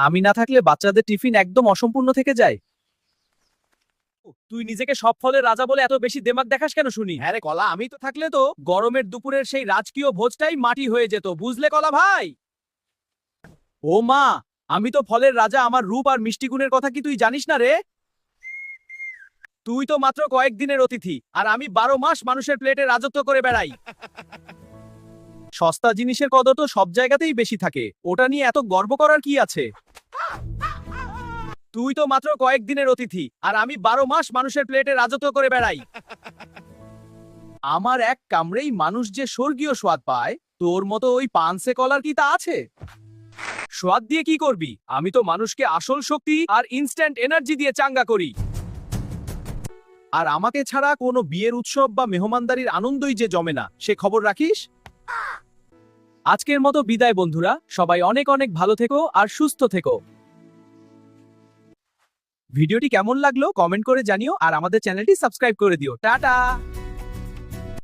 আমি না থাকলে বাচ্চাদের টিফিন একদম অসম্পূর্ণ থেকে যায়। তুই নিজেকে সব ফলের রাজা বলে এত বেশি দেমাগ দেখাস কেন শুনি? হ্যাঁ রে কলা, আমি তো থাকলে তো গরমের দুপুরের সেই রাজকীয় ভোজটাই মাটি হয়ে যেত, বুঝলে কলা ভাই? ও মা, আমি তো ফলের রাজা, আমার রূপ আর মিষ্টি গুণের কথা কি তুই জানিস না রে? তুই তো মাত্র কয়েকদিনের অতিথি, আর আমি 12 মাস মানুষের প্লেটে রাজত্ব করে বেড়াই। সস্তা জিনিসের কদর তো সব জায়গাতেই বেশি থাকে, ওটা নিয়ে এত গর্ব করার কি আছে? তুই তো মাত্র কয়েকদিনের অতিথি, আর আমি 12 মাস মানুষের প্লেটে রাজত্ব করে বেড়াই। আমার এক কামড়েই মানুষ যে স্বর্গীয় স্বাদ পায়, তোর মতো ওই পানসে কলার কি তা আছে? স্বাদ দিয়ে কি করবি? আমি তো মানুষকে আসল শক্তি আর ইনস্ট্যান্ট এনার্জি দিয়ে চাঙ্গা করি। আর আমাকে ছাড়া কোনো বিয়ের উৎসব বা মেহমানদারির আনন্দই যে জমে না, সে খবর রাখিস? আজকের মতো বিদায় বন্ধুরা, সবাই অনেক অনেক ভালো থেকো আর সুস্থ থেকো। ভিডিওটি কেমন লাগলো কমেন্ট করে জানিও, আর আমাদের চ্যানেলটি সাবস্ক্রাইব করে দিও। টাটা।